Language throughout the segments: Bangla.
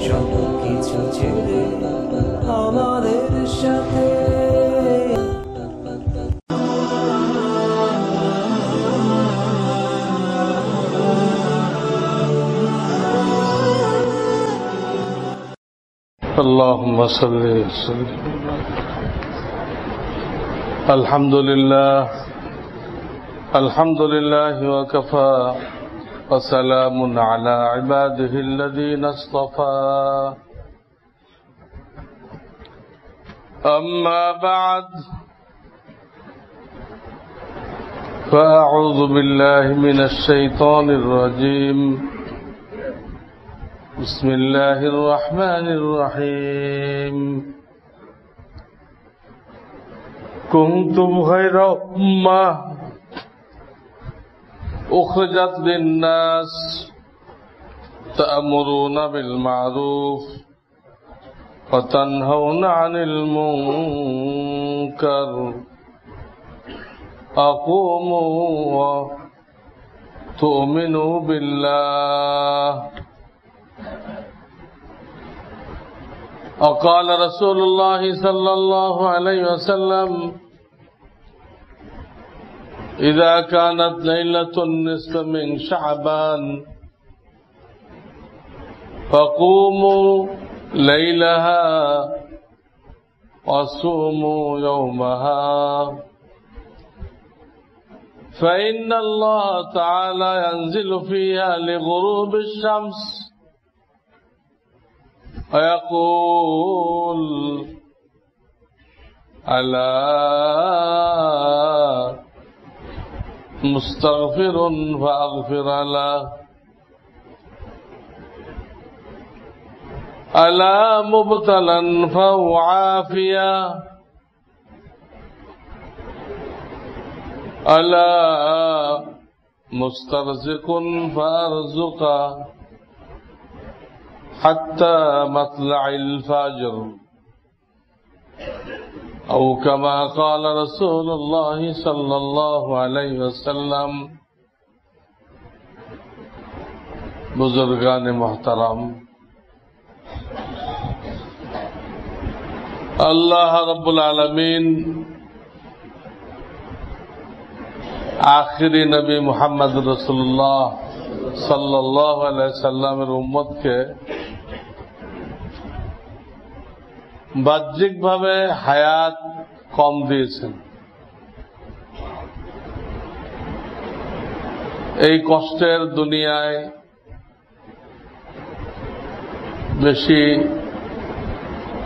সব কিছু ছেড়ে আমাদের সাথে اللهم صل وسلم. الحمد لله وكفى وسلام على عباده الذين اصطفى. أما بعد فأعوذ بالله من الشيطان الرجيم. بسم الله الرحمن الرحيم. كنتم خير أمة أخرجت للناس تأمرون بالمعروف وتنهون عن المنكر أقوموا وتؤمنوا بالله. وقال رسول الله صلى الله عليه وسلم إذا كانت ليلة النصف من شعبان فقوموا ليلها وصوموا يومها فإن الله تعالى ينزل فيها لغروب الشمس ويقول ألا مستغفر فأغفر له ألا مبتلا فهو عافية ألا مسترزق فأرزقه حتى مطلع الفجر أو كما قال رسول الله صلى الله عليه وسلم. बुजुर्गान मोहतरम, अल्लाह रब्बुल आलमीन आखिरी नबी मुहम्मद रसूलुल्लाह सल्लल्लाहु अलैहि वसल्लम उम्मत के বাহ্যিক ভাবে হায়াত কম দিয়েছেন। এই কষ্টের দুনিয়ায় বেশি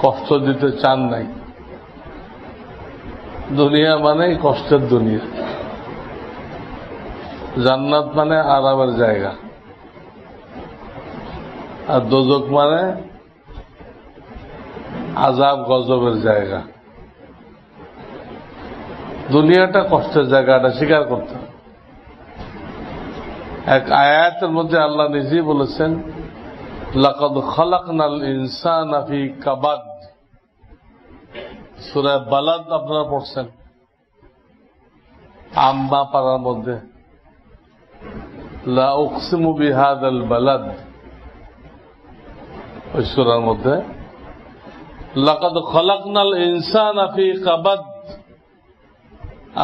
কষ্ট দিতে চান নাই। দুনিয়া মানে কষ্টের দুনিয়া, জান্নাত মানে আরামের জায়গা, আর দোজখ মানে আযাব গজবের জায়গা। দুনিয়াটা কষ্টের জায়গা, এটা স্বীকার করতে হবে। এক আয়াতের মধ্যে আল্লাহ নিজেই বলেছেন লাকাদ খালাকনাল ইনসানা ফি কাবাদ। সূরা বালাদ আপনারা পড়ছেন আম্মা পারার মধ্যে, লা উকসিমু বিহাদাল বালাদ, ওই সূরার মধ্যে লাকাদ খালাকনাল ইনসানা ফি কাবাদ,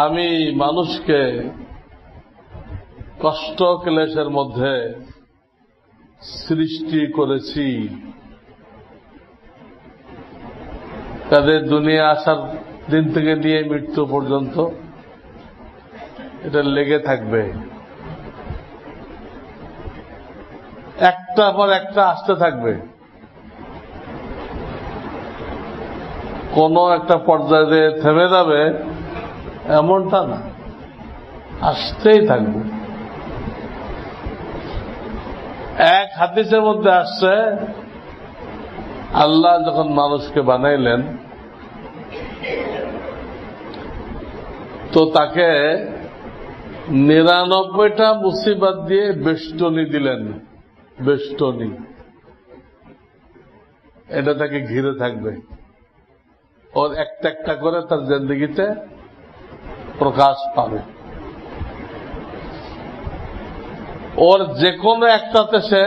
আমি মানুষকে কষ্ট ক্লেশের মধ্যে সৃষ্টি করেছি। তাদের দুনিয়া আসার দিন থেকে নিয়ে মৃত্যু পর্যন্ত এটা লেগে থাকবে, একটা পর একটা আসতে থাকবে। কোন একটা পর্যায়ে থেমে যাবে এমনটা না, আসতেই থাকবে। এক হাদিসের মধ্যে আসছে আল্লাহ যখন মানুষকে বানাইলেন তো তাকে ৯৯টা মুসিবত দিয়ে বেষ্টনী দিলেন। বেষ্টনী, এটা তাকে ঘিরে থাকবে, ওর একটা একটা করে তার জিন্দেগিতে প্রকাশ পাবে। ওর যে কোনো একটাতে সে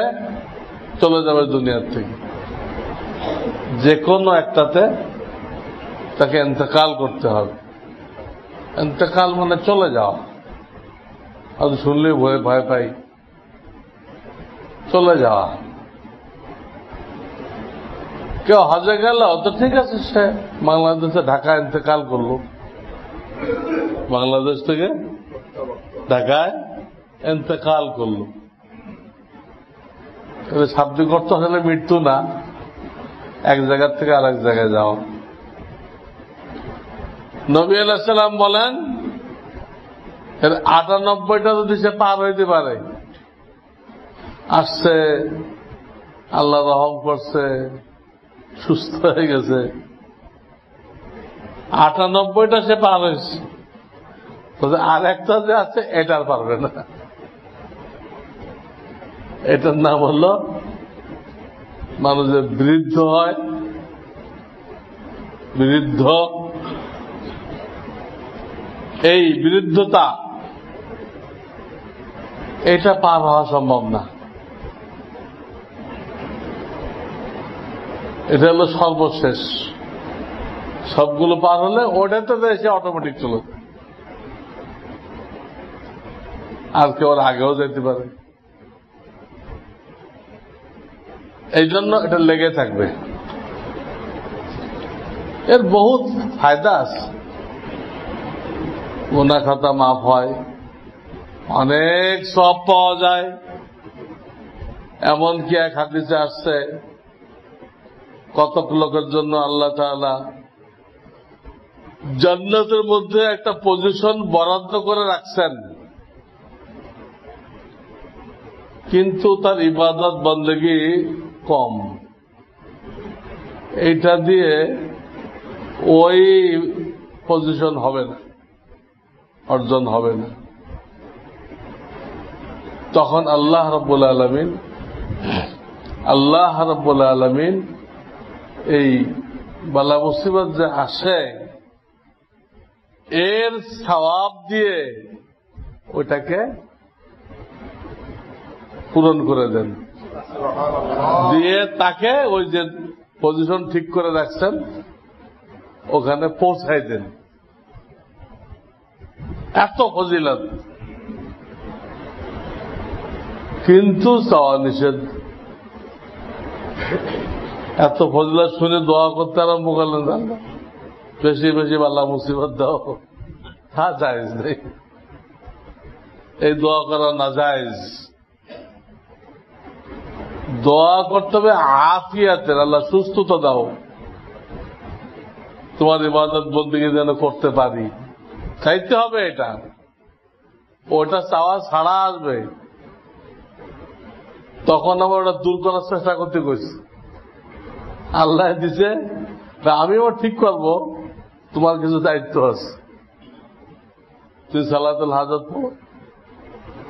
চলে যাবে দুনিয়ার থেকে, যে কোনো একটাতে তাকে ইন্তেকাল করতে হবে। ইন্তেকাল মানে চলে যাওয়া। আর শুনলে ভয় পাই, চলে যাওয়া। কেউ হজে গেল তো ঠিক আছে, সে বাংলাদেশে ঢাকা ইন্তেকাল করলো, বাংলাদেশ থেকে ঢাকায় ইন্তেকাল করলো। শাব্দিক অর্থ হলে মৃত্যু না, এক জায়গা থেকে আরেক জায়গায় যাও। নবী আলাইহিস সালাম বলেন এর ৯৮টা যদি সে পার হইতে পারে, আসছে, আল্লাহ রহম করছে, সুস্থ হয়ে গেছে, ৯৮টা সে পার হয়েছে, আর একটা যে আছে এটা আর পারবে না। এটার নাম হল মানুষ যে বৃদ্ধ হয়, বৃদ্ধ, এই বৃদ্ধতা এটা পার হওয়া সম্ভব না। এটা হলো সর্বশেষ। সবগুলো পার হলে ওটাতে এসে অটোমেটিক চলে যায়, আর কেউ আগেও যেতে পারে। এই জন্য এটা লেগে থাকবে। এর বহুত ফায়দা আছে। গুনাহ খাতা মাফ হয়, অনেক সওয়াব পাওয়া যায়। এমনকি এক হাদিসে আসছে, কতক লোকের জন্য আল্লাহ তাআলা জান্নাতের মধ্যে একটা পজিশন বরাদ্দ করে রাখছেন, কিন্তু তার ইবাদত বন্দেগী কম। এইটা দিয়ে ওই পজিশন হবে না, অর্জন হবে না। তখন আল্লাহ রাব্বুল আলামিন এই বালা মুসিবত যে আসে এর সওয়াব দিয়ে ওইটাকে পূরণ করে দেন, দিয়ে তাকে ওই যে পজিশন ঠিক করে রাখছেন ওখানে পৌঁছাই দেন। এত ফজিলত, কিন্তু চাওয়া নিষেধ। এত ফজিলত শুনে দোয়া করতে আরম্ভ করলেন, জানলা বেশি বেশি বালা মুসিবত দাও, তা জায়েজ নেই। এই দোয়া করা না জায়েজ। দোয়া করতে হবে আফিয়াতের, আল্লাহ সুস্থতা দাও, তোমার ইবাদত বন্দেগী যেন করতে পারি, চাইতে হবে। এটা ওটা চাওয়া ছাড়া আসবে, তখন আবার ওটা দূর করার চেষ্টা করতে কইছি। আল্লাহ দিছে, আমিও ঠিক করব, তোমার কিছু দায়িত্ব আছে। তুই সালাতুল হাজাত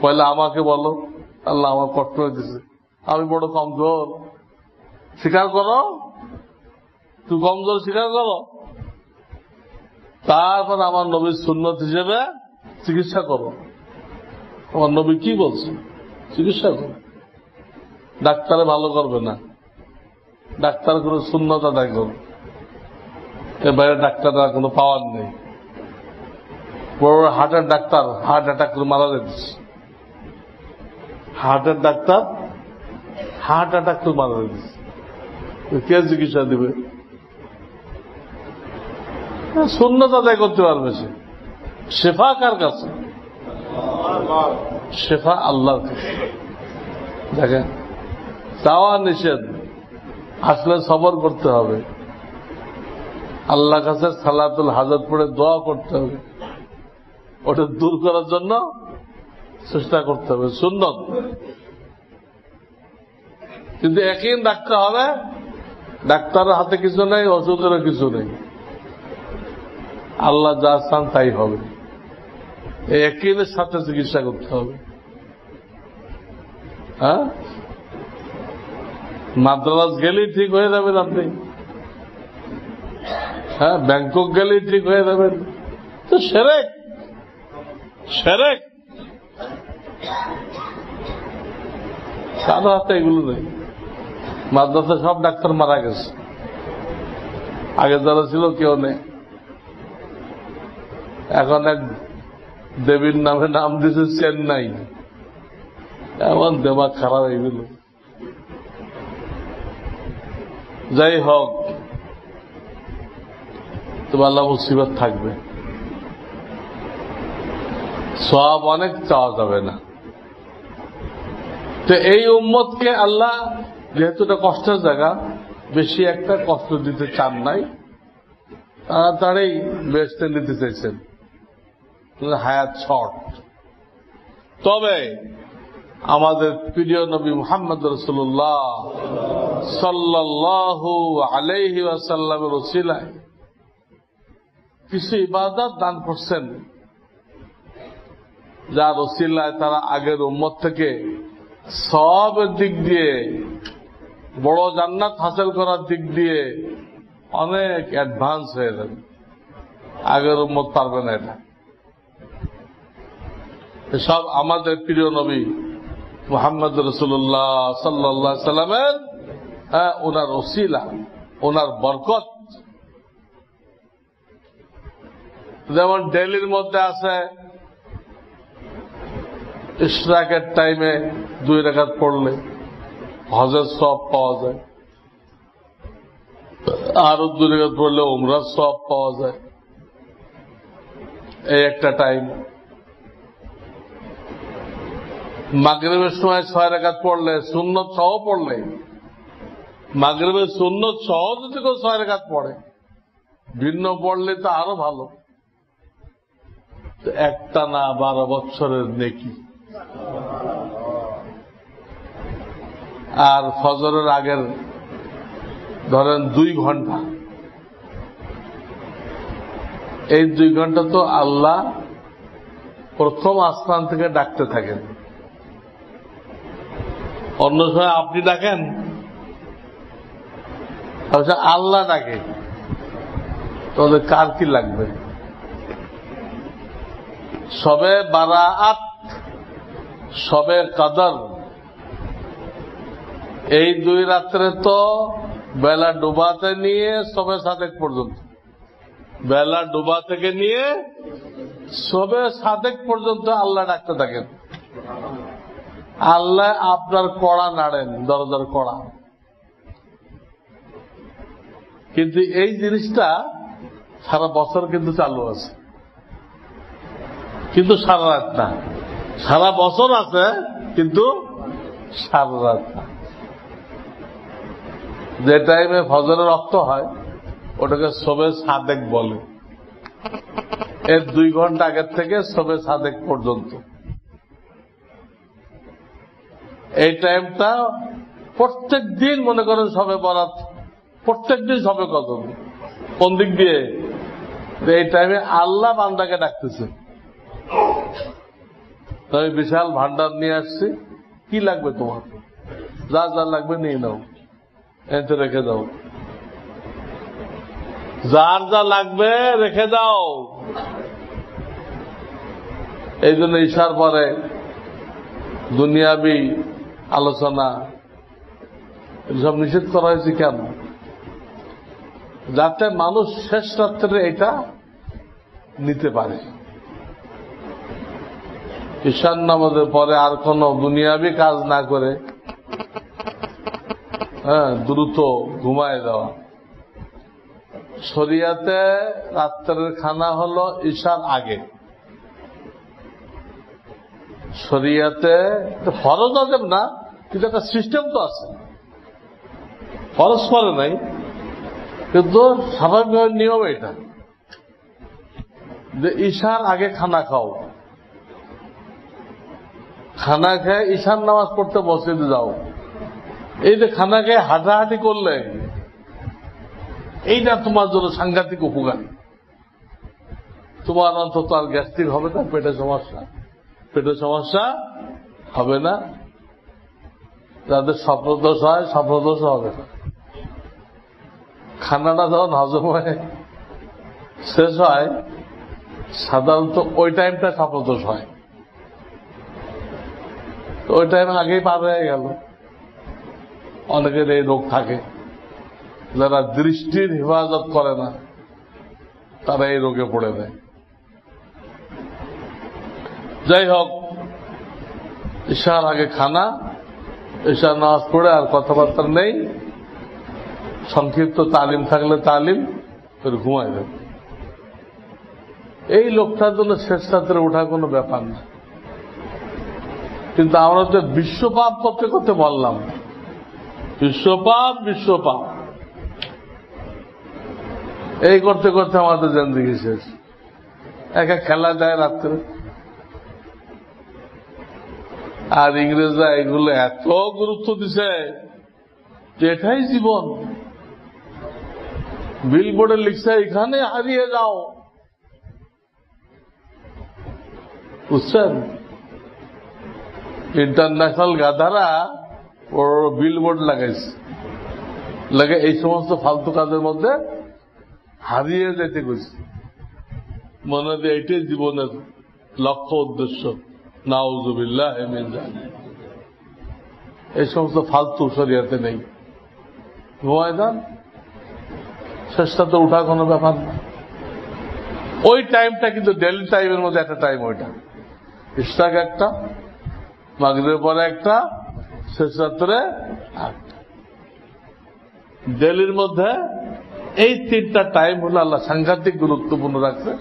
পয়লা আমাকে বলো, আল্লাহ আমার কষ্ট হয়েছে, আমি বড় কমজোর, স্বীকার করো, তুই কমজোর স্বীকার করো। তারপর আমার নবীর সুন্নত হিসেবে চিকিৎসা করো। আমার নবী কি বলছে? চিকিৎসা করো। ডাক্তারে ভালো করবে না, ডাক্তার করে সুন্নত আদায় করো। এর বাইরে ডাক্তাররা কোনো পাওয়ার নেই। বড় হার্টের ডাক্তার হার্ট অ্যাটাক করে মারা যাচ্ছে, হার্টের ডাক্তার হার্ট অ্যাটাক করে মারা যাচ্ছে, কে চিকিৎসা দিবে? সুন্নত আদায় করতে পারবে সে। শেফা কার কাছে? শেফা আল্লাহর কাছে। দেখেন, চাওয়া নিষেধ, আসলে সবর করতে হবে, আল্লাহর কাছে সালাতুল হাজাত পড়ে দোয়া করতে হবে, ওটা দূর করার জন্য চেষ্টা করতে হবে, সুন্নত। কিন্তু একই ডাক্তার হবে, ডাক্তারের হাতে কিছু নেই, ওষুধেরও কিছু নেই, আল্লাহ যা চান তাই হবে। এই একইনের সাথে চিকিৎসা করতে হবে। হ্যাঁ, মাদ্রাজ গেলেই ঠিক হয়ে যাবেন আপনি, হ্যাঁ, ব্যাংকক গেলেই ঠিক হয়ে যাবেন, তো শিরক শিরক। কারো হাতে এগুলো নেই। মাদ্রাসায় সব ডাক্তার মারা গেছে, আগে যারা ছিল কেউ নেই। এখন এক দেবীর নামে নাম দিয়েছে চেন্নাই। এমন দেমাগ খারাপ হয়ে গেল। যাই হোক, তো আল্লাহ মুসিবত থাকবে, সওয়াব অনেক চাওয়া যাবে না। তো এই উম্মতকে আল্লাহ যেহেতু এটা কষ্টের জায়গা, বেশি একটা কষ্ট দিতে চান নাই, তাড়াতাড়ি বেহেশতে নিতে চাইছেন, হায়াত শর্ট। তবে আমাদের প্রিয় নবী মুহাম্মদ রাসূলুল্লাহ সাল্লাল্লাহু আলাইহি ওয়াসাল্লামের ওসিলায় কিছু ইবাদত দান করছেন, যার ওসিলায় তারা আগের উম্মত থেকে সওয়াবের দিক দিয়ে, বড় জান্নাত হাসিল করার দিক দিয়ে অনেক অ্যাডভান্স হয়ে যাবে। আগের উম্মত পারবে না এটা। সব আমাদের প্রিয় নবী মুহাম্মদ রাসূলুল্লাহ সাল্লাল্লাহু আলাইহি সাল্লামের ওনার ওসিলা, ওনার বরকত। যেমন ডেলির মধ্যে আছে ইশরাকের টাইমে 2 রাকাত পড়লে হজের সওয়াব পাওয়া যায়, আরো 2 রাকাত পড়লে উমরার সওয়াব পাওয়া যায়। এই একটা টাইম। মাগরিবের সময় 6 রাকাত পড়লে, সুন্নত সহ পড়লে, মাগরিবের সুন্নত সহ যদি কেউ 6 রাকাত পড়ে, ভিন্ন পড়লে তো আরো ভালো। একটা না 12 বছরের নেকি। আর ফজরের আগের ধরেন 2 ঘন্টা, এই 2 ঘন্টা তো আল্লাহ প্রথম আসমান থেকে ডাকতে থাকেন। অন্য সময় আপনি ডাকেন, আল্লাহ ডাকে, তাহলে কার কি লাগবে? শবে বারাআত, শবে কদর, এই 2 রাত্রে তো বেলা ডুবাতে নিয়ে শবে সাদেক পর্যন্ত, বেলা ডুবা থেকে নিয়ে শবে সাদেক পর্যন্ত আল্লাহ ডাকতে থাকেন। আল্লাহ আপনার কড়া নাড়েন, দরজার কড়া। কিন্তু এই জিনিসটা সারা বছর কিন্তু চালু আছে, কিন্তু সারা রাত না। সারা বছর আছে কিন্তু সারা রাত না। যে টাইমে ফজরের রক্ত হয় ওটাকে শবে সাদেক বলে। এর 2 ঘন্টা আগের থেকে শবে সাদেক পর্যন্ত এই টাইমটা প্রত্যেক দিন মনে করেন শবে বরাত, প্রত্যেক দিন শবে কদর। কোন দিক দিয়ে? এই টাইমে আল্লাহ বান্দাকে ডাকতেছে, আমি বিশাল ভান্ডার নিয়ে আসছি, কি লাগবে তোমার? যা যা লাগবে নিয়ে নাও, এতে রেখে দাও, যার যা লাগবে রেখে দাও। এই জন্য ঈশার পরে দুনিয়াবি আলোচনা এসব নিষেধ করা হয়েছে কেন? যাতে মানুষ শেষ রাত্রে এটা নিতে পারে। ঈশান নামাজের পরে আর কোন দুনিয়াবি কাজ না করে দ্রুত ঘুমায় দেওয়া। শরিয়াতে রাত্রের খানা হলো ঈশার আগে। শরিয়াতে ফরজ আজব না, কিন্তু একটা সিস্টেম তো আছে। ফরজ করে নাই, কিন্তু স্বাভাবিকভাবে নিয়ম এটা যে ঈশার আগে খানা খাও। খানা খেয়ে ঈশান নামাজ পড়তে মসজিদে যাও। এই যে খানা খেয়ে হাঁটাহাঁটি করলে এইটা তোমার জন্য সাংঘাতিক উপকারী। তোমার অন্তত আর গ্যাস্ট্রিক হবে না, পেটের সমস্যা হবে না। যাদের স্বপ্নদোষ হয়, স্বপ্নদোষ হবে না। খানাটা যখন হজম হয়ে শেষ হয়, সাধারণত ওই টাইমটা স্বপ্নদোষ হয়। ওই টাইম আগেই পার হয়ে গেল, অনেকের এই রোগ থাকে, যারা দৃষ্টির হেফাজত করে না তারা এই রোগে পড়ে দেয়। যাই হোক, ঈশার আগে খানা, ঈশার নামাজ পড়ে আর কথাবার্তা নেই, সংক্ষিপ্ত তালিম থাকলে তালিম, ফের ঘুমায় যাবে। এই লোকটার জন্য শেষ রাত্রে ওঠা কোনো ব্যাপার না। কিন্তু আমরা তো বিশ্বপাপ করতে করতে বললাম, বিশ্বপাপ বিশ্বপাপ এই করতে করতে আমাদের জিন্দেগি শেষ। একা খেলা যায় রাত্রে, আর ইংরেজরা এগুলো এত গুরুত্ব দিছে যে এটাই জীবন। বিলবোর্ডে লিখছে এখানে হারিয়ে যাও, বুঝছেন? ইন্টারন্যাশনাল গাধারা ওর বিলবোর্ড লাগাইছে, লাগে এই সমস্ত ফালতু কাজের মধ্যে হারিয়ে যেতে গেছে। মনে হয় এটাই জীবনের লক্ষ্য উদ্দেশ্য। নাউযুবিল্লাহ মিন যালিক। এই সমস্ত ফালতু শরিয়াতে নেই। ঘুমায় যান, শেষটাতে উঠা কোনো ব্যাপার না। ওই টাইমটা কিন্তু ডেলি টাইমের মধ্যে একটা টাইম, ওইটা ইশরাক একটা, মাগরিবের পরে একটা, শেষ রাত্রে একটা। ডেলির মধ্যে এই তিনটা টাইম হলো আল্লাহ সাংঘাতিক গুরুত্বপূর্ণ রাখছে।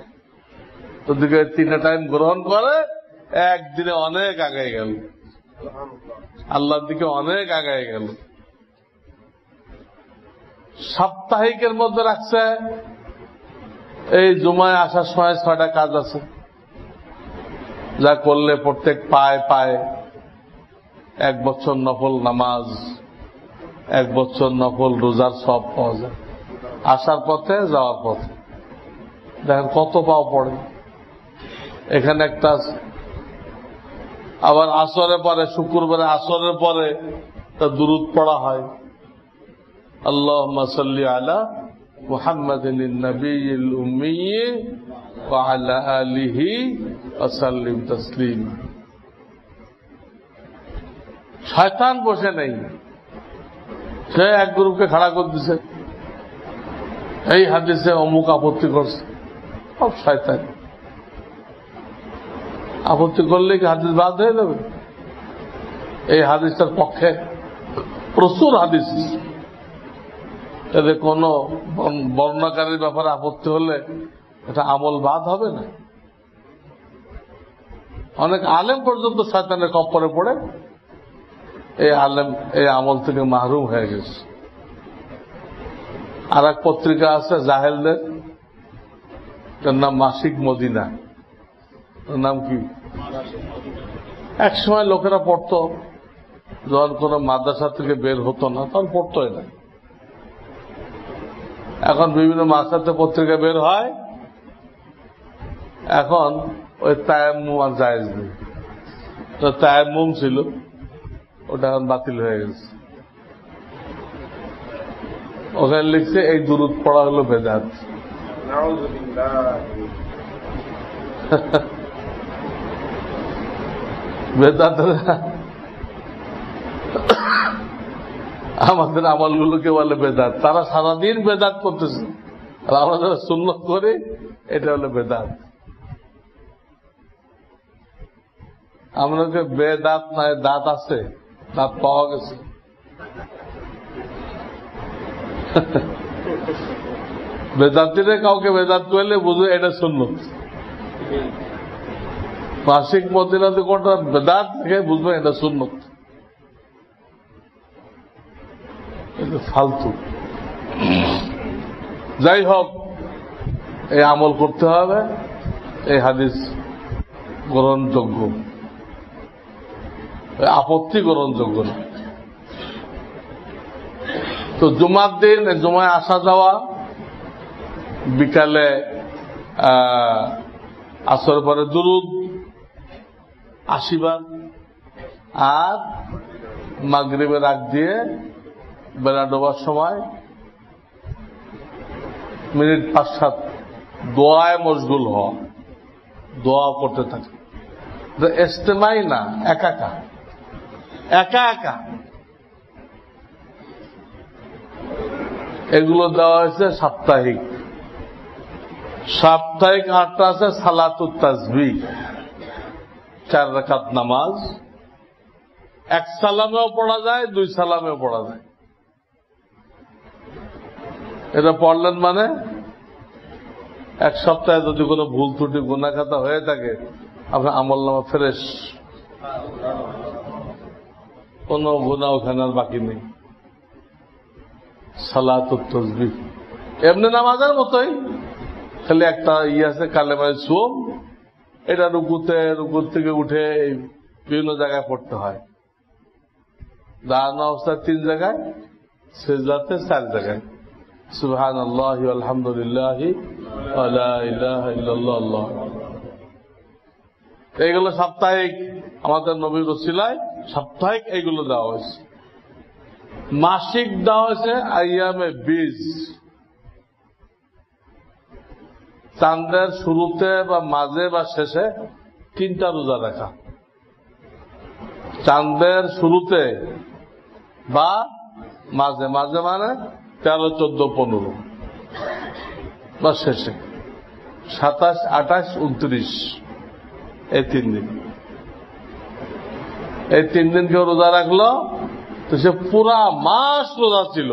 ওদিকে তিনটা টাইম গ্রহণ করে একদিনে অনেক আগায় গেল, আল্লাহর দিকে অনেক আগায় গেল। সাপ্তাহিকের মধ্যে রাখছে এই জুমায় আসার সময় 6টা কাজ আছে, যা করলে প্রত্যেক পায় পায় 1 বছর নফল নামাজ, 1 বছর নফল রোজার সব পাওয়া যায়। আসার পথে যাওয়ার পথে দেখেন কত পাও পড়ে। এখানে একটা আছে। আবার আসরের পরে, শুক্রবারে আসরের পরে তা দুরূদ পড়া হয়, আল্লাহুম্মা সাল্লি আলা মুহাম্মাদিন নবিয়্যিল উম্মিয়্যি ওয়া আলা আলিহি ওয়া সাল্লিম তাসলিম। শয়তান বসে নেই, সে এক গ্রুপকে খাড়া করে দিছে, এই হাদিসে অমুক আপত্তি করছে, সব শয়তান। আপত্তি করলে কি হাদিস বাদ হয়ে যাবে? এই হাদিসটার পক্ষে প্রচুর হাদিস, এদের কোন বর্ণনাকারীর ব্যাপারে আপত্তি হলে এটা আমল বাদ হবে না। অনেক আলেম পর্যন্ত শয়তানের কপ্পরে পড়ে এই আলেম এই আমল থেকে মাহরুম হয়ে গেছে। আর এক পত্রিকা আছে জাহেলদের, তার নাম মাসিক মদিনা। নাম কি? এক সময় লোকেরা পড়তো, যখন কোন মাদ্রাসা থেকে বের হতো না তখন পড়তো এটা। এখন বিভিন্ন মাদ্রাসাতে পত্রিকা বের হয়, এখন ওই তায়াম্মুম আর জায়েজ নেই। তো তায়াম্মুম ছিল, ওটা এখন বাতিল হয়ে গেছে। ওখানে লিখছে এই দুরূদ পড়া হলো বেদাত। বেদাতরা আমাদের আমলগুলোকে বলে বেদাত। তারা সারাদিন বেদাত করতেছে, আর আমরা যারা সুন্নত করি এটা হলো বেদাত। আমাদেরকে বেদাত নয়, দাঁত আছে, দাঁত পাওয়া গেছে। বেদাতিরে কাউকে বেদাত করলে বুঝবে এটা সুন্নত। মাসিক মদিনাতে কোনটা বেদাত থেকে বুঝবে এটা সুন্নত। ফালতু। যাই হোক, এই আমল করতে হবে, এই হাদিস গ্রহণযোগ্য, আপত্তি গ্রহণযোগ্য না। তো জুমার দিন জুমায় আসা যাওয়া, বিকালে আসরের পরে দুরুদ 80 বার, আর মাগরিবের আগ দিয়ে বেলা ডোবার সময় মিনিট 5-7 দোয়ায় মশগুল হওয়া, দোয়া করতে থাকে। ইজতেমাই না, একা একা। এগুলো দেওয়া হয়েছে সাপ্তাহিক। সাপ্তাহিক 8টা আছে সালাতুত তাসবিহ, 4 রাকাত নামাজ, 1 সালামেও পড়া যায়, 2 সালামেও পড়া যায়। এটা পড়লেন মানে 1 সপ্তাহে যদি কোনো ভুল ত্রুটি গুনাহ খাতা হয়ে থাকে আপনার আমলনামা ফ্রেশ, কোন গুনাহ ওখানে আর বাকি নেই। সালাতুত তাসবিহ এমনি নামাজের মতোই, খালি একটা আছে কালেমায়ে সুম, এটা রুকুর থেকে উঠে বিভিন্ন জায়গায় পড়তে হয়। দাঁড়ানো অবস্থায় 3 জায়গায়, সিজদাতে 4 জায়গায়। সুবহানাল্লাহি আলহামদুলিল্লাহি ওয়া লা ইলাহা ইল্লাল্লাহ আল্লাহু আকবার। এইগুলো সাপ্তাহিক, আমাদের নবীর ওসিলায় সাপ্তাহিক এইগুলো দেওয়া হয়েছে। মাসিক দেওয়া হয়েছে আইয়ামে বীজ, চাঁদের শুরুতে বা মাঝে বা শেষে 3টা রোজা রাখা। চাঁদের শুরুতে বা মাঝে, মাঝে মানে 13, 14, 15 বা শেষে 27, 28, 29, এই 3 দিন। এই 3 দিন কেউ রোজা রাখলো তো সে পুরা মাস রোজা ছিল,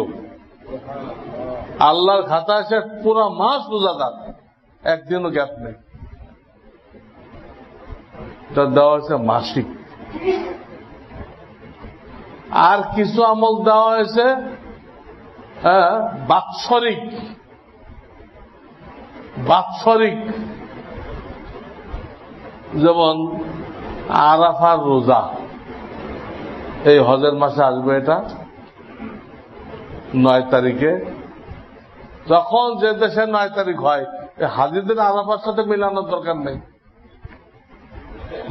আল্লাহর খাতায় সে পুরা মাস রোজাদার, একদিনও গ্যাপ নেই। এটা দেওয়া হয়েছে মাসিক। আর কিছু আমল দেওয়া হয়েছে বাৎসরিক। বাৎসরিক যেমন আরাফার রোজা, এই হজের মাসে আসবে, এটা 9 তারিখে। যখন যে দেশে 9 তারিখ হয়, হাজিদের আরাফার সাথে মিলানোর দরকার নেই।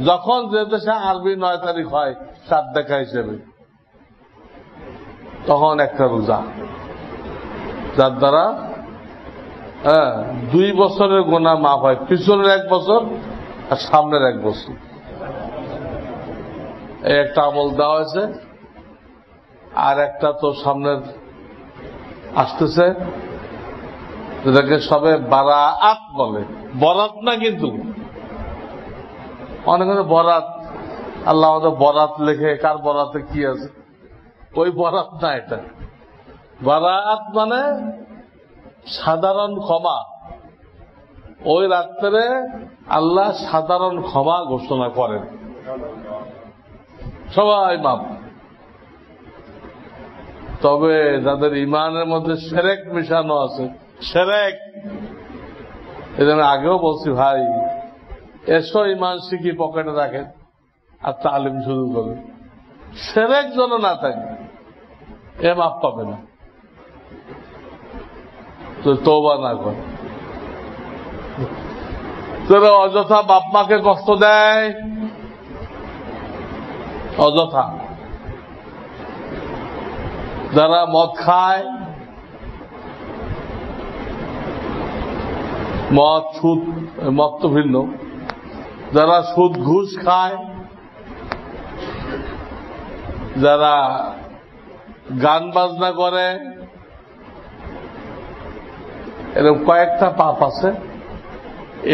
যখন যে দেশে আরবি 9 তারিখ হয় চাঁদ দেখা হিসেবে, তখন একটা রোজা, যার দ্বারা 2 বছরের গুনাহ মাফ হয়, পিছনের 1 বছর আর সামনের 1 বছর। এই একটা আমল দেওয়া হয়েছে। আর একটা তো সামনের আসতেছে, যেটাকে সবে বারাআত বলে। বরাত না, কিন্তু অনেক বরাত, আল্লাহ আমাদের বরাত লেখে, কার বরাতে কি আছে, ওই বরাত না। এটা বারাআত মানে সাধারণ ক্ষমা। ওই রাত্রে আল্লাহ সাধারণ ক্ষমা ঘোষণা করেন, সবাই মাপ। তবে যাদের ইমানের মধ্যে শিরক মিশানো আছে, শিরক, এজন্য আগেও বলছি ভাই, এসো ইমান শিখি পকেটে রাখেন আর তালিম শুরু করুন। শিরক যেন না থাকে, এ মাপ পাবে না, তো তওবা না করে। যারা অযথা বাপ মাকে কষ্ট দেয়, অযথা, যারা মদ খায়, মদ তো ভিন্ন, যারা সুদ ঘুষ খায়, যারা গান বাজনা করে, এরকম কয়েকটা পাপ আছে।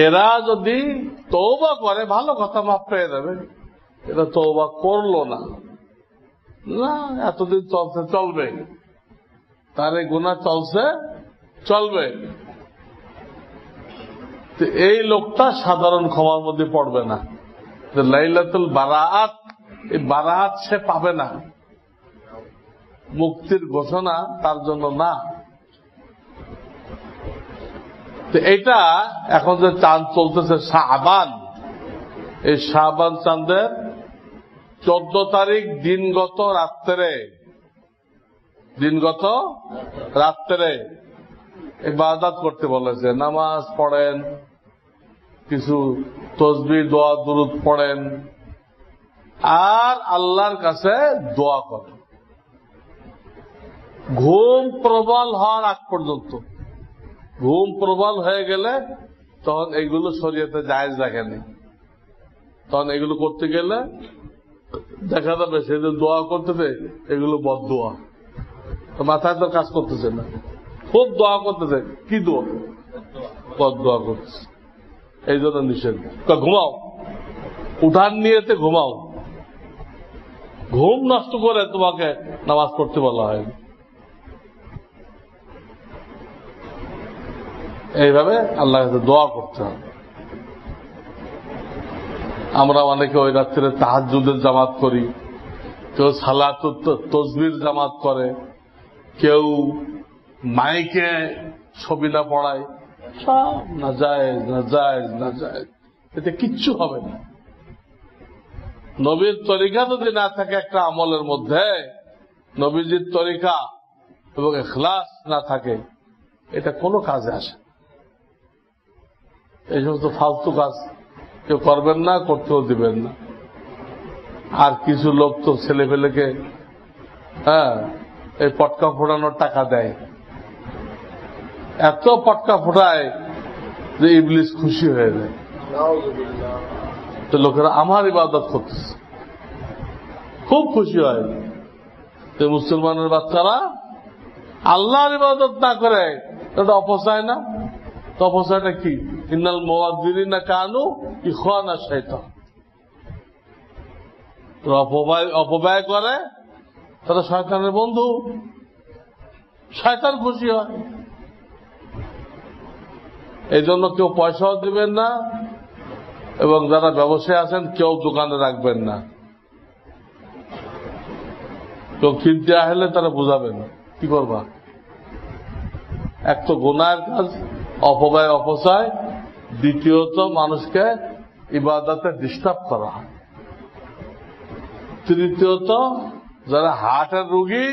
এরা যদি তওবা করে, ভালো কথা, মাফ পেয়ে যাবে। এরা তওবা করলো না, না এতদিন চলছে, চলবে, তার এই গুনাহ চলছে, চলবে। এই লোকটা সাধারণ ক্ষমার মধ্যে পড়বে না। লাইলাতুল বারাআত, এই বারাআত সে পাবে না, মুক্তির ঘোষণা তার জন্য না। তো এটা এখন যে চাঁদ চলতেছে শাবান, এই শাবান চাঁদের 14 তারিখ দিনগত রাত্রে ইবাদত করতে বলেছে। নামাজ পড়েন, কিছু তসবিহ দোয়া দুরুদ পড়েন, আর আল্লাহর কাছে দোয়া করেন ঘুম প্রবল হওয়ার আগ পর্যন্ত। ঘুম প্রবল হয়ে গেলে তখন এগুলো শরীয়তে জায়েজ রাখেনি, তখন এগুলো করতে গেলে দেখা যাবে সে যে দোয়া করতেছে এগুলো বদদোয়া, তো মাথায় তো কাজ করতেছে না, খুব দোয়া করতেছে। কি দোয়া? দোয়া করতেছে। এই জন্য নিষেধ। ঘুমাও, উঠান নিয়েতে ঘুমাও। ঘুম নষ্ট করে তোমাকে নামাজ পড়তে বলা হয়। এইভাবে আল্লাহর কাছে দোয়া করতে হবে। আমরা অনেকে ওই রাত্রে তাহাজ্জুদের জামাত করি, কেউ সালাতুত তসবির জামাত করে, কেউ মাইকে ছবি না পড়ায়। সব নাজায়েজ নাজায়েজ নাজায়েজ, এতে কিচ্ছু হবে না। নবীর তরিকা যদি না থাকে একটা আমলের মধ্যে, নবীজির তরিকা এবং ইখলাস না থাকে, এটা কোনো কাজে আসে। এই সমস্ত ফালতু কাজ কেউ করবেন না, করতেও দিবেন না। আর কিছু লোক তো ছেলে পেলেকে এই পটকা ফোটানোর টাকা দেয়, এত পটকা ফোটায় যে ইবলিস খুশি হয়ে যায়। তো লোকেরা আমার ইবাদত করতেছে, খুব খুশি হয়। তো মুসলমানের বাচ্চারা আল্লাহর ইবাদত না করে, এটা অপচয় না? তো অপচয়টা কি? ইন্নাল মুওয়াজ্জিরিনা কানু ইখওয়ানা শাইতান। অপব্যয় করে তারা শয়তানের বন্ধু, শয়তান খুশি হয়। এই জন্য কেউ পয়সাও দিবেন না, এবং যারা ব্যবসায়ী আছেন কেউ দোকানে রাখবেন না। কেউ কিনতে আসলে তারা বুঝাবেন কি করবা। এক তো গুনাহের কাজ, অপব্যয় অপচয়, দ্বিতীয়ত মানুষকে ইবাদতে ডিস্টার্ব করা হয়, তৃতীয়ত যারা হার্টের রোগী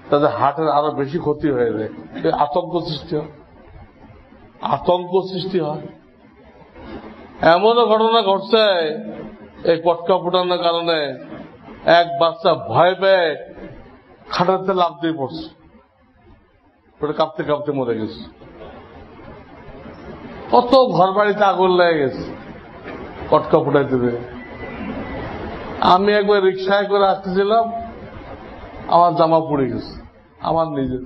তাদের হার্টের আরো বেশি ক্ষতি হয়ে যায়। আতঙ্ক সৃষ্টি হয়, আতঙ্ক সৃষ্টি হয়। এমনও ঘটনা ঘটছে এই পটকা ফোটানোর কারণে, এক বাচ্চা ভয় পেয়ে খাটাতে লাফ দিয়ে পড়ছে, ওটা কাঁপতে কাঁপতে মরে গেছে। কত ঘর বাড়িতে আগুন লেগে গেছে পটকা ফুটাইতে দেবে। আমি একবার রিক্সায় করে আসতেছিলাম, আমার জামা পুড়ে গেছে, আমার নিজের।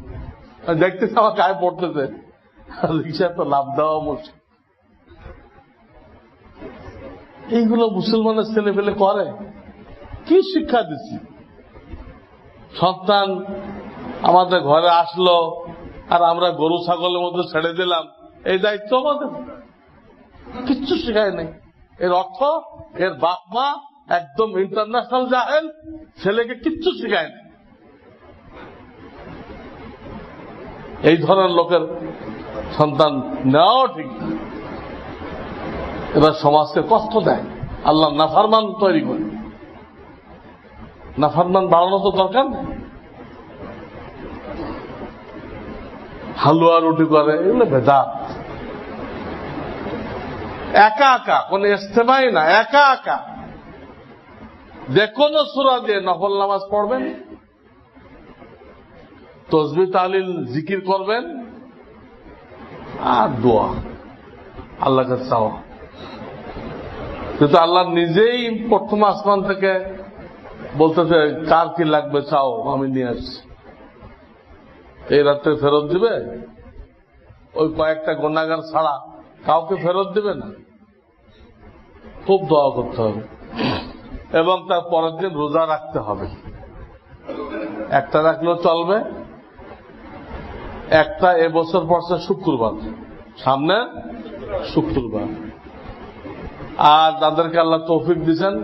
দেখতেছি আমার গায়ে পড়তেছে, রিক্সায় তো লাভ দেওয়া মুশকিল। এইগুলো মুসলমানের ছেলে পেলে করে। কি শিক্ষা দিচ্ছি? সন্তান আমাদের ঘরে আসলো আর আমরা গরু ছাগলের মধ্যে ছেড়ে দিলাম, এই দায়িত্ব আমাদের? কিচ্ছু শেখায় নাই। এর অর্থ এর বাপ মা একদম ইন্টারন্যাশনাল জাহেল, ছেলেকে কিচ্ছু শেখায় না। এই ধরনের লোকের সন্তান নেওয়াও ঠিক না। এবার সমাজকে কষ্ট দেয়, আল্লাহ নাফরমান তৈরি করে। নাফরমান বাড়ানো তো দরকার নেই। হালুয়া রুটি করে, এগুলো বেদাত। একা একা, কোন ইস্তেমাই না, একা একা যে কোনো সূরা দিয়ে নফল নামাজ পড়বেন, তাসবিহ তাহলিল জিকির করবেন, আর দোয়া আল্লাহর কাছে চাওয়া। কিন্তু আল্লাহ নিজেই প্রথম আসমান থেকে বলতেছে, কার কি লাগবে চাও, আমি নিয়ে আসছি। এই রাত্রে ফেরত দিবে? ওই কয়েকটা গুনাহগার ছাড়া কাউকে ফেরত দিবে না। খুব দোয়া করতে হবে, এবং তার পরের দিন রোজা রাখতে হবে। একটা রাখলেও চলবে। একটা এবছর পড়ছে শুক্রবার, সামনে শুক্রবার। আর যাদেরকে আল্লাহ তৌফিক দিচ্ছেন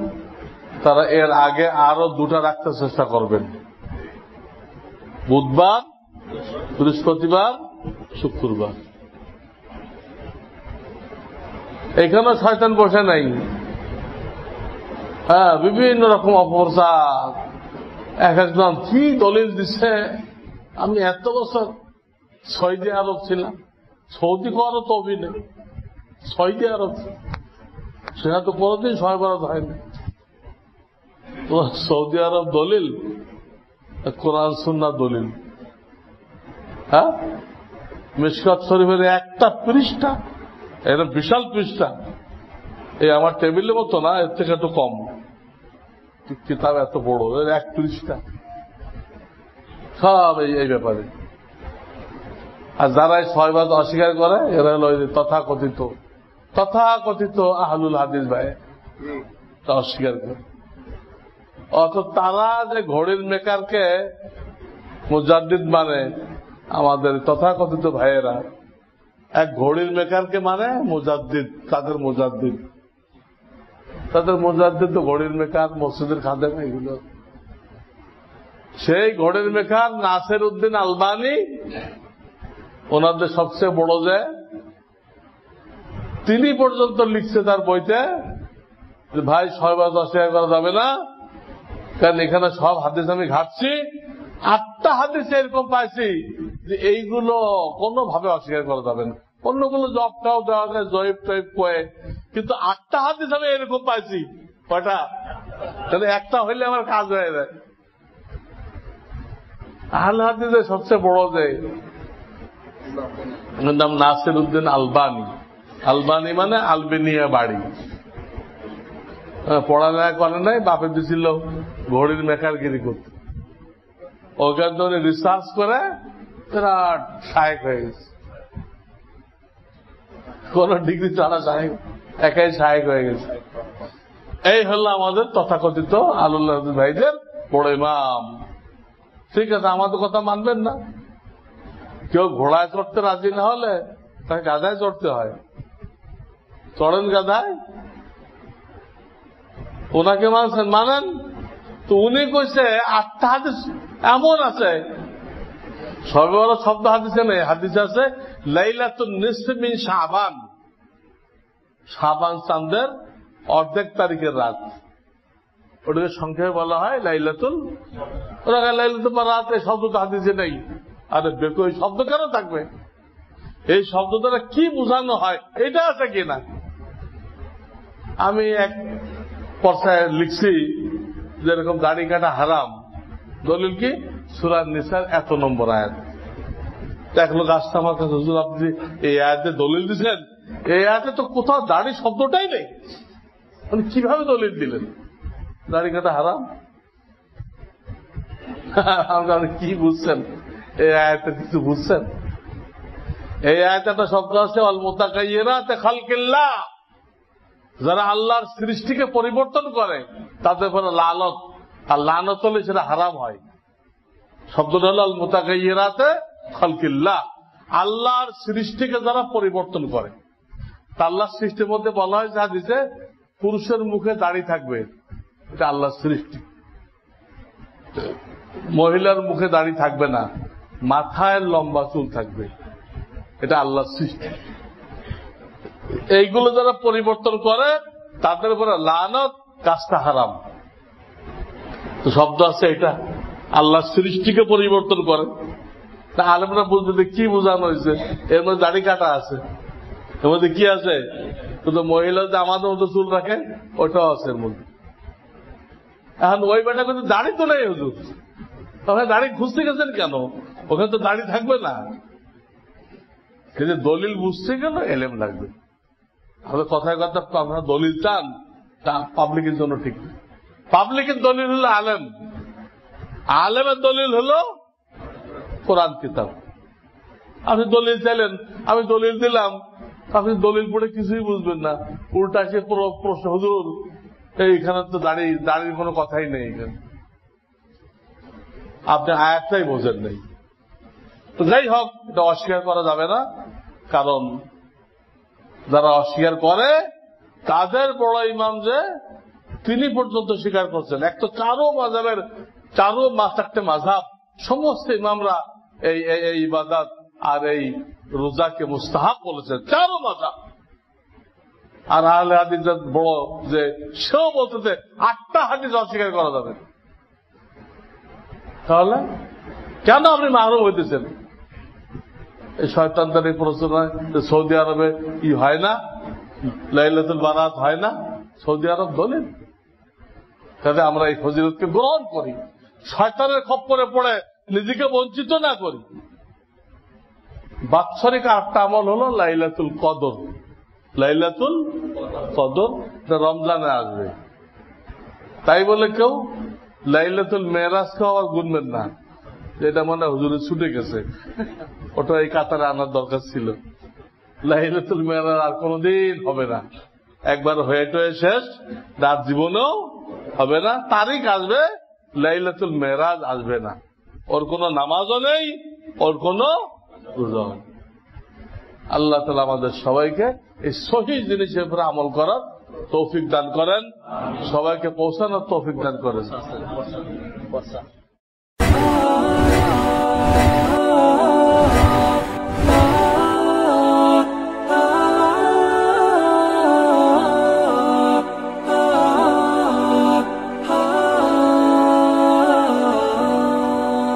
তারা এর আগে আরো দুটা রাখতে চেষ্টা করবেন, বুধবার, বৃহস্পতিবার, শুক্রবার। এখানে শয়তান বসে নাই। বিভিন্ন রকম অপপ্রচার, এক একজন কি দলিল দিচ্ছে। আমি এত বছর সৌদি আরব ছিলাম, সৌদি করারও তো অভিনয়, সৌদি আরব সেটা তো কোনোদিন সময় বরাদ হয়নি। সৌদি আরব দলিল, কোরআন সুন্নাহ দলিল। মিশকাত শরীফের একটা পৃষ্ঠা, এটা বিশাল পৃষ্ঠা, এই আমার টেবিলের মতো না, এর থেকে একটু কম। কিতাব এত বড়, এর এক পৃষ্ঠা, সব এই ব্যাপারে। আর যারা এই 6 ভাগ অস্বীকার করে এরা হলো তথাকথিত আহলুল হাদিস ভাই, অস্বীকার করে। অথচ তারা যে ঘড়ির মেকারকে মুজাদ্দিদ মানে, আমাদের তথাকথিত ভাইয়েরা এক ঘড়ির মেকারকে মানে মুজাদ্দিদ, তাদের মুজাদ্দিদ তো ঘড়ির মেকার, মসজিদের খাদেম, এগুলো। সেই ঘড়ির মেকার নাসির উদ্দিন আলবানী, ওনাদের সবচেয়ে বড় যে, তিনি পর্যন্ত লিখছে তার বইতে যে ভাই 6 ভাগ অস্বীকার করা যাবে না, কারণ এখানে সব হাদিস আমি ঘাটছি, 8টা হাদিস এরকম পাইছি যে এইগুলো কোনোভাবে অস্বীকার করা যাবে না। অন্যগুলো জবটাও দেওয়া যায়, জয়েব টয়েব কয়ে, কিন্তু 8টা হাদিস আমি এরকম পাইছি। কয়টা? তাহলে একটা হইলে আমার কাজ হয়ে যায়। আহলে হাদিসের সবচেয়ে বড় যে নাম নাসির উদ্দিন আলবানী মানে আলবেনিয়া বাড়ি। পড়ালেখা করে নাই, বাপে দিছিল ঘড়ির মেকারগিরি করতে। ওখান থেকে রিসার্চ করে বিরাট শায়েক হয়ে গেছে, কোন ডিগ্রি ছাড়া শায়েক, একাই শায়েক হয়ে গেছে। এই হলো আমাদের তথাকথিত আহলুল হাদিস ভাইদের বড় ইমাম। ঠিক আছে, আমাদের কথা মানবেন না। কেউ ঘোড়ায় চড়তে রাজি না হলে তাকে গাধায় চড়তে হয়। চড়েন গাধায়, ওনাকে মানেন তো। উনি কইছে 8টা হাদিস এমন আছে, সবে বড় শব্দ হাদিসে নেই, হাদিস আছে লাইলাতুন নিসফি মিন শাবান, শাবান চাঁদের অর্ধেক তারিখের রাত, ওটাকে সংক্ষেপে বলা হয় লাইলাতুল বারাত। এই শব্দটা হাদিসে নেই। আরে বেকো, এই শব্দ কেন থাকবে? এই শব্দ দ্বারা কি বোঝানো হয় এটা আছে কিনা? আমি এক পর্যায়ে লিখছি যেরকম দাড়ি কাটা হারাম, দলিল কি? সূরা নিসার এত নম্বর আয়াত। এক লোক আসছে আমার কাছে, হুজুর আপনি এই আয়াতে দলিল দিচ্ছেন, এই আয়াতে তো কোথাও দাড়ি শব্দটাই নেই, মানে কিভাবে দলিল দিলেন? দাড়ি কাটা হারাম। আপনি কি বুঝছেন? এই আয়াতে কিছু বুঝছেন? এই আয়াতে একটা শব্দ আছে আল মুতাকায়্যিরাতে খালকিল্লাহ, যারা আল্লাহর সৃষ্টিকে পরিবর্তন করে তাদের উপর লানত, আর লানত হলে সেটা হারাম হয়। শব্দটা হল আল মুতাকায়্যিরাতে খালকিল্লাহ, আল্লাহর সৃষ্টিকে যারা পরিবর্তন করে। তা আল্লাহর সৃষ্টির মধ্যে বলা হয় হাদিসে পুরুষের মুখে দাড়ি থাকবে, এটা আল্লাহর সৃষ্টি। মহিলার মুখে দাড়ি থাকবে না, মাথায় লম্বা চুল থাকবে, এটা আল্লাহর সৃষ্টি। এইগুলো যারা পরিবর্তন করে তাদের উপরে লানত, কাজটা হারাম। তো শব্দ আছে এটা আল্লাহর সৃষ্টিকে পরিবর্তন করে। তা আলেমরা বুঝতে কি বোঝানো হয়েছে? এর মধ্যে দাড়ি কাটা আছে, এর মধ্যে কি আছে? কিন্তু মহিলা যে আমাদের মতো চুল রাখে ওটাও আছে এর মধ্যে। এখন ওই বেটা কিন্তু দাড়ি তো নেই হুজুর, তাহলে দাড়ি খুঁজতে গেছেন কেন? ওখানে তো দাড়ি থাকবে না। কিন্তু দলিল বুঝতে গেলে এলেম লাগবে। আমাদের কথায় কথা আপনারা দলিল চান, তা পাবলিকের জন্য ঠিক না। পাবলিকের দলিল হলো আলেম, আলেমের দলিল হলো কোরআন কিতাব। আপনি দলিল চাইলেন, আমি দলিল দিলাম, আপনি দলিল পড়ে কিছুই বুঝবেন না, উল্টা সে প্রশ্ন, হুজুর এইখানে তো দাড়ির কোনো কথাই নেই, এখানে আপনি আয়াতটাই বোঝেন নেই। তো যাই হোক, এটা অস্বীকার করা যাবে না, কারণ যারা অস্বীকার করে তাদের বড় ইমাম যে তিনি পর্যন্ত স্বীকার করছেন। এক তো চারো চারটে মাযহাব, সমস্ত ইমামরা এই ইবাদত আর এই রোজাকে মুস্তাহাব বলেছেন, চারো মাযহাব। আর আহলে হাদিস বড় যে সেও বলতেছে 8টা হাদিস অস্বীকার করা যাবে। তাহলে কেন আপনি মাহরুম হইতেছেন? এই শয়তানদের এই প্রশ্ন, সৌদি আরবে হয় না, লাইলাতুল বারাত হয় না, সৌদি আরব দলিল। তাহলে আমরা এই ফজিলতকে গ্রহণ করি, শয়তানের খপ্পরে পড়ে নিজেকে বঞ্চিত না করি। বাৎসরিক 8টা আমল হলো লাইলাতুল কদর। লাইলাতুল কদর রমজানে আসবে, তাই বলে কেউ লাইলাতুল মেরাজকেও আবার গুনবেন না। এটা মনে হুজুরে ছুটে গেছে, ওটা এই কাতারে আনার দরকার ছিল। লাইলাতুল মেরাজ আর কোনদিন হবে না, একবার হয়ে টয়ে শেষ, রাত জীবনেও হবে না। তারিখ আসবে, লাইলাতুল মেরাজ আসবে না। ওর কোনো নামাজও নেই, ওর কোনো রোজাও নেই। আল্লাহ তাআলা আমাদের সবাইকে এই সহিহ জিনিসের উপরে আমল করার তৌফিক দান করেন, সবাইকে পৌঁছানোর তৌফিক দান করেন।